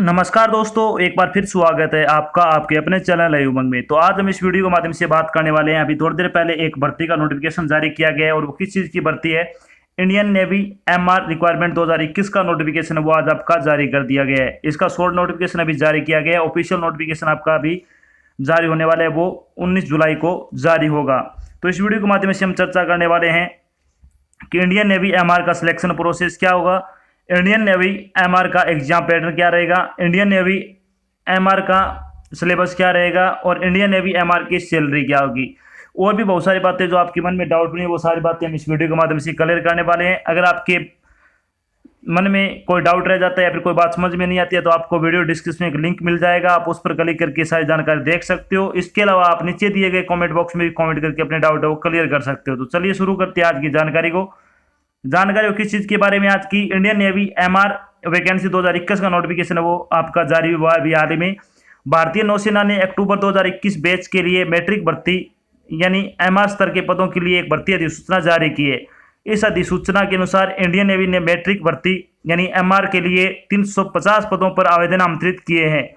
नमस्कार दोस्तों, एक बार फिर स्वागत है आपका आपके अपने चैनल है उमंग में। तो आज हम इस वीडियो के माध्यम से बात करने वाले हैं। अभी थोड़ी देर पहले एक भर्ती का नोटिफिकेशन जारी किया गया है और वो किस चीज़ की भर्ती है, इंडियन नेवी एमआर रिक्वायरमेंट 2021 का नोटिफिकेशन है वो आज आपका जारी कर दिया गया है। इसका शॉर्ट नोटिफिकेशन अभी जारी किया गया है। ऑफिशियल नोटिफिकेशन आपका अभी जारी होने वाला है, वो 19 जुलाई को जारी होगा। तो इस वीडियो के माध्यम से हम चर्चा करने वाले हैं कि इंडियन नेवी एमआर का सिलेक्शन प्रोसेस क्या होगा, इंडियन नेवी एमआर का एग्जाम पैटर्न क्या रहेगा, इंडियन नेवी एमआर का सिलेबस क्या रहेगा और इंडियन नेवी एमआर की सैलरी क्या होगी। और भी बहुत सारी बातें जो आपके मन में डाउट बनी, वो सारी बातें हम इस वीडियो के माध्यम से क्लियर करने वाले हैं। अगर आपके मन में कोई डाउट रह जाता है या फिर कोई बात समझ में नहीं आती है तो आपको वीडियो डिस्क्रिप्शन में एक लिंक मिल जाएगा, आप उस पर क्लिक करके सारी जानकारी देख सकते हो। इसके अलावा आप नीचे दिए गए कमेंट बॉक्स में भी कमेंट करके अपने डाउट है वो क्लियर कर सकते हो। तो चलिए शुरू करते हैं आज की जानकारी को। जानकारी किस चीज़ के बारे में आज की, इंडियन नेवी एमआर वैकेंसी 2021 का नोटिफिकेशन है वो आपका जारी हुआ है अभी हाल ही में। भारतीय नौसेना ने अक्टूबर 2021 बैच के लिए मैट्रिक भर्ती यानी एमआर स्तर के पदों के लिए एक भर्ती अधिसूचना जारी की है। इस अधिसूचना के अनुसार इंडियन नेवी ने मैट्रिक भर्ती यानी एमआर के लिए 350 पदों पर आवेदन आमंत्रित किए हैं।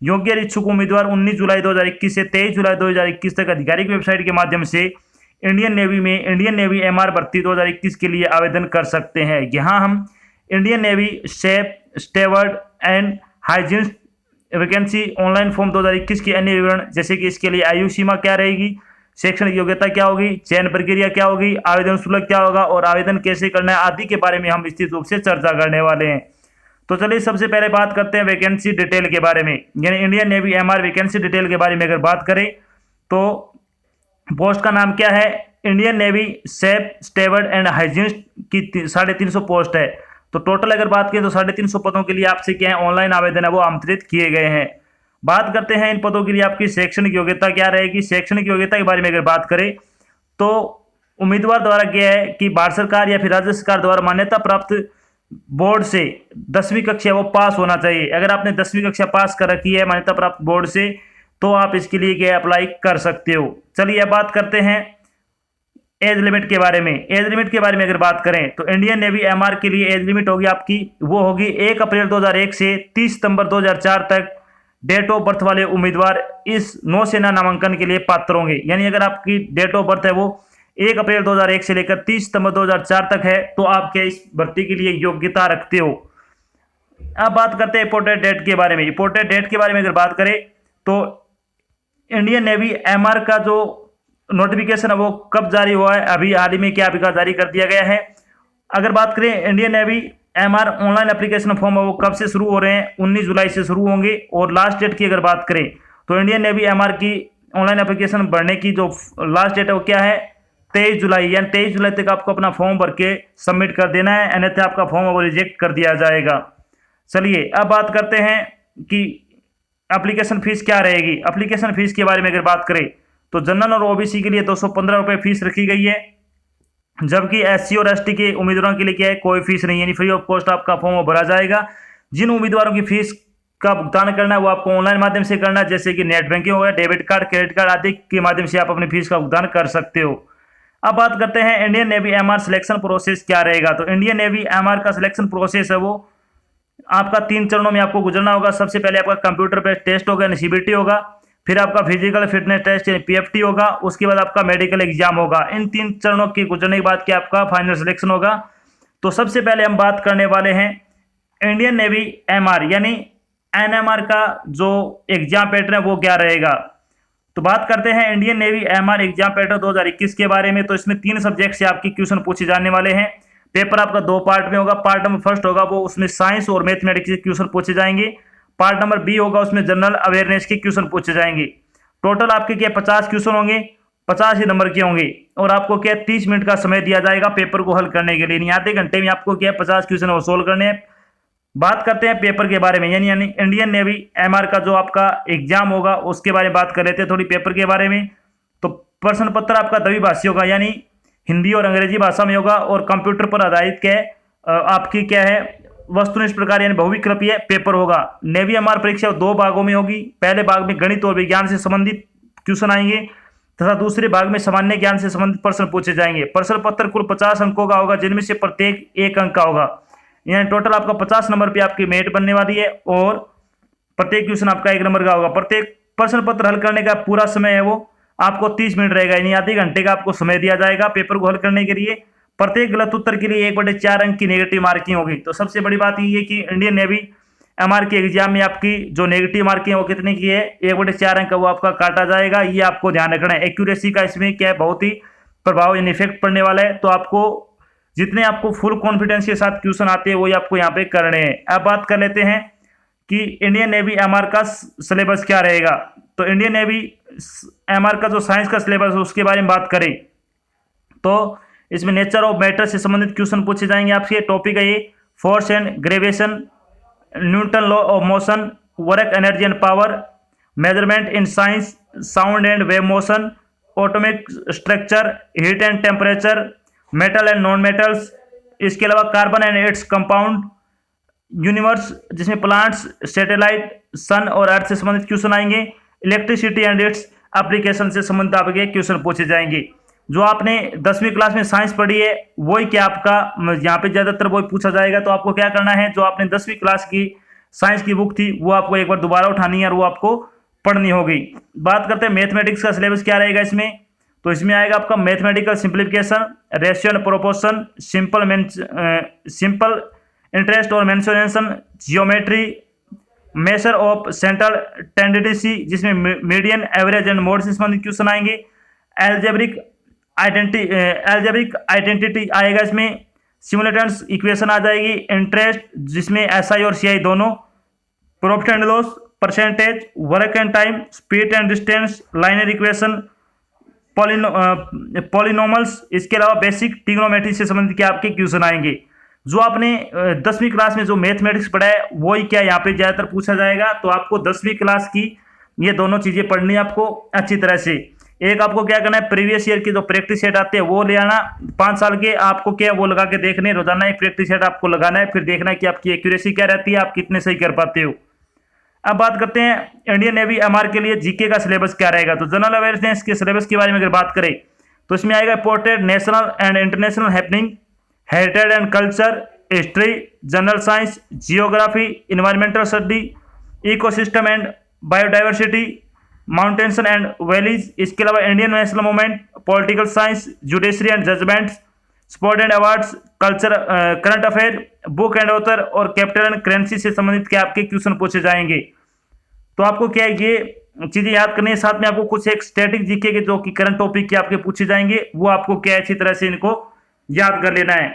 योग्य इच्छुक उम्मीदवार 19 जुलाई 2021 से 23 जुलाई 2021 तक आधिकारिक वेबसाइट के माध्यम से इंडियन नेवी में इंडियन नेवी एमआर भर्ती 2021 के लिए आवेदन कर सकते हैं। यहाँ हम Indian navy chef, steward and hygienist vacancy, online form 2021 की अन्य विवरण जैसे कि इसके लिए आयु सीमा क्या रहेगी, शैक्षणिक योग्यता क्या होगी, चयन प्रक्रिया क्या होगी, आवेदन शुल्क क्या होगा और आवेदन कैसे करना है आदि के बारे में हम विस्तृत रूप से चर्चा करने वाले हैं। तो चलिए सबसे पहले बात करते हैं वैकेंसी डिटेल के बारे में, यानी Indian navy MR vacancy detail के बारे में अगर बात करें तो पोस्ट का नाम क्या है, Indian navy chef, steward and hygienist की 350 पोस्ट है। तो टोटल अगर बात करें तो 350 पदों के लिए आपसे क्या है ऑनलाइन आवेदन है वो आमंत्रित किए गए हैं। बात करते हैं इन पदों के लिए आपकी शैक्षणिक योग्यता क्या रहेगी। शैक्षणिक योग्यता के बारे में अगर बात करें तो उम्मीदवार द्वारा क्या है कि भारत सरकार या फिर राज्य सरकार द्वारा मान्यता प्राप्त बोर्ड से 10वीं कक्षा वो पास होना चाहिए। अगर आपने 10वीं कक्षा पास कर रखी है मान्यता प्राप्त बोर्ड से तो आप इसके लिए क्या अप्लाई कर सकते हो। चलिए अब बात करते हैं एज लिमिट के बारे में। एज लिमिट के बारे में अगर बात करें तो इंडियन नेवी एमआर के लिए एज लिमिट होगी आपकी, वो होगी 1 अप्रैल 2001 से 30 सितंबर 2004 तक डेट ऑफ बर्थ वाले उम्मीदवार इस नौसेना नामांकन के लिए पात्र होंगे। यानी अगर आपकी डेट ऑफ बर्थ है वो 1 अप्रैल 2001 से लेकर 30 सितंबर 2004 तक है तो आप क्या इस भर्ती के लिए योग्यता रखते हो। अब बात करते हैं इंपोर्टेंट डेट के बारे में। इंपोर्टेंट डेट के बारे में अगर बात करें तो इंडियन नेवी एमआर का जो नोटिफिकेशन है वो कब जारी हुआ है, अभी हाल ही में क्या अभी का जारी कर दिया गया है। अगर बात करें Indian navy MR online application form है वो कब से शुरू हो रहे हैं, 19 जुलाई से शुरू होंगे। और लास्ट डेट की अगर बात करें तो इंडियन नेवी एमआर की ऑनलाइन एप्लीकेशन भरने की जो लास्ट डेट है वो क्या है, 23 जुलाई, यानी 23 जुलाई तक आपको अपना फॉर्म भर के सबमिट कर देना है, अन्यथा आपका फॉर्म वो रिजेक्ट कर दिया जाएगा। चलिए अब बात करते हैं कि एप्लीकेशन फीस क्या रहेगी। एप्लीकेशन फीस के बारे में अगर बात करें तो जनरल और ओबीसी के लिए 215 रुपये फीस रखी गई है, जबकि एससी और एसटी के उम्मीदवारों के लिए क्या है कोई फीस नहीं, यानी फ्री ऑफ कॉस्ट आपका फॉर्म भरा जाएगा। जिन उम्मीदवारों की फीस का भुगतान करना है वो आपको ऑनलाइन माध्यम से करना है, जैसे कि नेट बैंकिंग हो गया, डेबिट कार्ड, क्रेडिट कार्ड आदि के माध्यम से आप अपनी फीस का भुगतान कर सकते हो। अब बात करते हैं Indian navy MR selection process क्या रहेगा। तो इंडियन नेवी एमआर का सिलेक्शन प्रोसेस है वो आपका 3 चरणों में आपको गुजरना होगा। सबसे पहले आपका कंप्यूटर बेस्ड टेस्ट होगा यानी सीबीटी होगा, फिर आपका फिजिकल फिटनेस टेस्ट यानी पीएफटी होगा, उसके बाद आपका मेडिकल एग्जाम होगा। इन 3 चरणों के गुजरने के बाद क्या आपका फाइनल सिलेक्शन होगा। तो सबसे पहले हम बात करने वाले हैं इंडियन नेवी एमआर यानी एनएमआर का जो एग्जाम पैटर्न है वो क्या रहेगा। तो बात करते हैं Indian navy MR exam pattern 2021 के बारे में। तो इसमें 3 सब्जेक्ट से आपके क्वेश्चन पूछे जाने वाले हैं। पेपर आपका 2 पार्ट में होगा। पार्ट नंबर फर्स्ट होगा वो उसमें साइंस और मैथमेटिक्स के क्वेश्चन पूछे जाएंगे। पार्ट नंबर बी होगा उसमें जनरल अवेयरनेस के क्वेश्चन पूछे जाएंगे। टोटल आपके क्या 50 क्वेश्चन होंगे, 50 ही नंबर के होंगे और आपको क्या 30 मिनट का समय दिया जाएगा पेपर को हल करने के लिए, नहीं आधे घंटे में आपको क्या 50 क्वेश्चन वो सोल्व करने हैं। बात करते हैं पेपर के बारे में, यानी इंडियन नेवी एमआर का जो आपका एग्जाम होगा उसके बारे में बात कर लेते हैं थोड़ी पेपर के बारे में। तो प्रश्न पत्र आपका द्विभाषी होगा यानी हिंदी और अंग्रेजी भाषा में होगा और कंप्यूटर पर आधारित क्या है आपकी क्या है वस्तुनिष्ठ प्रकार यानी बहुविकल्पीय पेपर होगा। नेवी एमआर परीक्षा 2 भागों में होगी। पहले भाग में गणित और विज्ञान से संबंधित क्वेश्चन आएंगे तथा दूसरे भाग में सामान्य ज्ञान से संबंधित प्रश्न पूछे जाएंगे। प्रश्न पत्र कुल 50 अंकों का होगा, जिनमें से प्रत्येक 1 अंक का होगा, यानी टोटल आपका 50 नंबर पे आपकी मेरिट बनने वाली है। और प्रत्येक क्वेश्चन आपका 1 नंबर का होगा। प्रत्येक प्रश्न पत्र हल करने का पूरा समय है वो आपको 30 मिनट रहेगा, यानी आधे घंटे का आपको समय दिया जाएगा पेपर को हल करने के लिए। प्रत्येक गलत उत्तर के लिए 1/4 अंक की नेगेटिव मार्किंग होगी। तो सबसे बड़ी बात ये है कि इंडियन नेवी एमआर के एग्जाम में आपकी जो नेगेटिव मार्किंग है वो कितने की है, 1/4 अंक का वो आपका काटा जाएगा। ये आपको ध्यान रखना है। एक्यूरेसी का इसमें क्या है, बहुत ही प्रभाव यानी इफेक्ट पड़ने वाला है। तो आपको जितने आपको फुल कॉन्फिडेंस के साथ क्वेश्चन आते हैं वही आपको यहाँ पे करने हैं। अब बात कर लेते हैं कि इंडियन नेवी एमआर का सिलेबस क्या रहेगा। तो इंडियन नेवी एमआर का जो साइंस का सिलेबस है उसके बारे में बात करें तो इसमें नेचर ऑफ मैटर से संबंधित क्वेश्चन पूछे जाएंगे आपसे। टॉपिक है ये force and gravitation, Newton law of motion, work energy and power, measurement in science, sound and wave motion, atomic structure, heat and temperature, metal and non metals. इसके अलावा carbon and its compound, universe जिसमें plants, satellite, सन और अर्थ से संबंधित question आएंगे। Electricity and its application से संबंधित आपके क्वेश्चन पूछे जाएंगे। जो आपने 10वीं क्लास में साइंस पढ़ी है वही क्या आपका यहाँ पे ज्यादातर वही पूछा जाएगा। तो आपको क्या करना है, जो आपने 10वीं क्लास की साइंस की बुक थी वो आपको एक बार दोबारा उठानी है और वो आपको पढ़नी होगी। बात करते हैं मैथमेटिक्स का सिलेबस क्या रहेगा इसमें। तो इसमें आएगा आपका mathematical simplification, ratio and proportion, simple interest और mensuration, geometry, measure of central tendency जिसमें मीडियन, एवरेज एंड मोड से संबंधित क्वेश्चन आएंगे। एल्जेब्रिक आइडेंटिटी आएगा इसमें। सिमुलेटेंस इक्वेशन आ जाएगी। इंटरेस्ट जिसमें एसआई और सीआई दोनों, profit and loss, percentage, work and time, speed and distance, linear equation, polynomials. इसके अलावा बेसिक ट्रिग्नोमेट्री से संबंधित क्या आपके क्वेश्चन आएंगे। जो आपने 10वीं क्लास में जो मैथमेटिक्स पढ़ा है वही क्या यहाँ पे ज्यादातर पूछा जाएगा। तो आपको 10वीं क्लास की ये दोनों चीजें पढ़नी है आपको अच्छी तरह से। एक आपको क्या करना है, प्रीवियस ईयर की जो प्रैक्टिस सेट आते हैं वो ले आना 5 साल के, आपको क्या वो लगा के देखने, रोजाना एक प्रैक्टिस सेट आपको लगाना है, फिर देखना है कि आपकी एक्यूरेसी क्या रहती है, आप कितने सही कर पाते हो। अब बात करते हैं इंडियन नेवी एमआर के लिए जीके का सिलेबस क्या रहेगा। तो जनरल अवेयरनेस के सिलेबस के बारे में अगर बात करें तो इसमें आएगा imported national and international happening, heritage and culture, history, general science, geography, environmental study, ecosystem and biodiversity, mountains and valleys. इसके अलावा Indian national movement, political science, judiciary and judgements, sport and awards, culture, current affair, book and author और capital and currency से संबंधित क्या आपके question पूछे जाएंगे। तो आपको क्या है ये चीजें याद करनी है। साथ में आपको कुछ एक स्टैटिक जीके के जो कि करंट टॉपिक के आपके पूछे जाएंगे वो आपको क्या अच्छी तरह से इनको याद कर लेना है।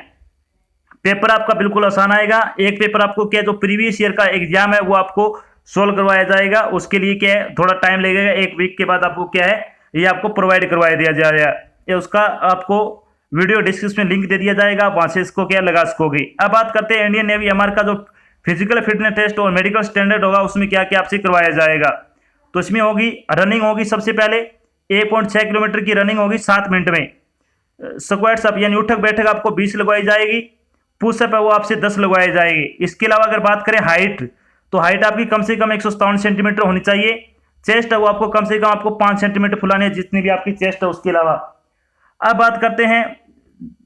पेपर आपका बिल्कुल आसान आएगा। एक पेपर आपको क्या जो प्रीवियस ईयर का एग्जाम है वो आपको सोल्व करवाया जाएगा। उसके लिए क्या है थोड़ा टाइम लगेगा, 1 वीक के बाद आपको क्या है ये आपको प्रोवाइड करवाया दिया जाएगा। ये उसका आपको वीडियो डिस्क्रिप्शन में लिंक दे दिया जाएगा, वहां से इसको क्या लगा सकोगे। अब बात करते हैं इंडियन नेवी एमआर का जो फिजिकल फिटनेस टेस्ट और मेडिकल स्टैंडर्ड होगा उसमें क्या क्या आपसे करवाया जाएगा। तो इसमें होगी रनिंग होगी, सबसे पहले 1.6 किलोमीटर की रनिंग होगी 7 मिनट में। स्क्वाट्स अप यानी उठक बैठक आपको 20 लगवाई जाएगी। पुशअप है वो आपसे 10 लगवाई जाएगी। इसके अलावा अगर बात करें हाइट, तो हाइट आपकी कम से कम 157 सेंटीमीटर होनी चाहिए। चेस्ट है वो आपको कम से कम आपको 5 सेंटीमीटर फुलानी है जितनी भी आपकी चेस्ट है उसके अलावा। अब बात करते हैं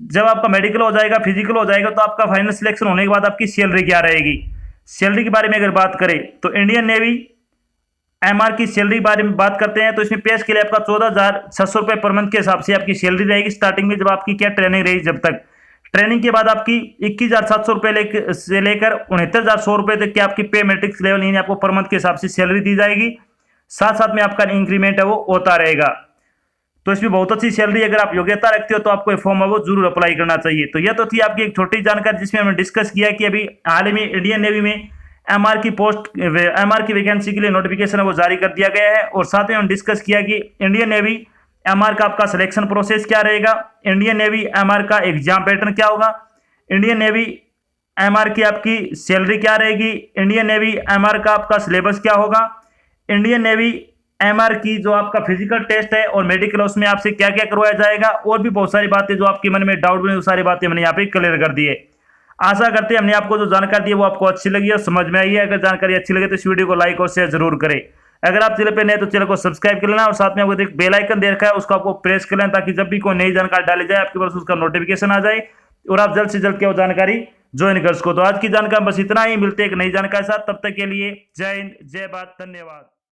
जब आपका मेडिकल हो जाएगा, फिजिकल हो जाएगा, तो आपका फाइनल सिलेक्शन होने के बाद आपकी सैलरी क्या रहेगी। सैलरी के बारे में अगर बात करें तो इंडियन नेवी एमआर की सैलरी के बारे में बात करते हैं तो इसमें पे स्केल आपका 14,600 रुपये पर मंथ के हिसाब से आपकी सैलरी रहेगी स्टार्टिंग में, जब आपकी क्या ट्रेनिंग रहेगी। जब तक ट्रेनिंग के बाद आपकी 21,700 रुपये से लेकर 69,100 रुपये तक की आपकी पे मैट्रिक्स लेवल यानी आपको पर मंथ के हिसाब से सैलरी दी जाएगी। साथ साथ में आपका इंक्रीमेंट है वो होता रहेगा। तो इसमें बहुत अच्छी सैलरी, अगर आप योग्यता रखते हो तो आपको फॉर्म है वो जरूर अप्लाई करना चाहिए। तो यह तो थी आपकी एक छोटी जानकारी जिसमें हमने डिस्कस किया कि अभी हाल ही में इंडियन नेवी में एमआर की वैकेंसी के लिए नोटिफिकेशन है वो जारी कर दिया गया है। और साथ में हम डिस्कस किया कि इंडियन नेवी एमआर का आपका सिलेक्शन प्रोसेस क्या रहेगा, इंडियन नेवी एमआर का एग्जाम पैटर्न क्या होगा, इंडियन नेवी एमआर की आपकी सैलरी क्या रहेगी, इंडियन नेवी एमआर का आपका सिलेबस क्या होगा, इंडियन नेवी एमआर की जो आपका फिजिकल टेस्ट है और मेडिकल उसमें आपसे क्या क्या करवाया जाएगा, और भी बहुत सारी बातें जो आपके मन में डाउट में वो सारी बातें मैंने यहाँ पे क्लियर कर दी है। आशा करते हैं हमने आपको जो जानकारी दी है वो आपको अच्छी लगी है, समझ में आई है। अगर जानकारी अच्छी लगे तो इस वीडियो को लाइक और शेयर जरूर करें। अगर आप चैनल पे नए तो चैनल को सब्सक्राइब कर लेना और साथ में आपको एक बेल आइकन दे रखा है उसको आपको प्रेस कर लेना ताकि जब भी कोई नई जानकारी डाली जाए आपके पास उसका नोटिफिकेशन आ जाए और आप जल्द से जल्द क्या वो जानकारी ज्वाइन कर सको। तो आज की जानकारी बस इतना ही, मिलते हैं एक नई जानकारी के साथ, तब तक के लिए जय हिंद, जय भारत, धन्यवाद।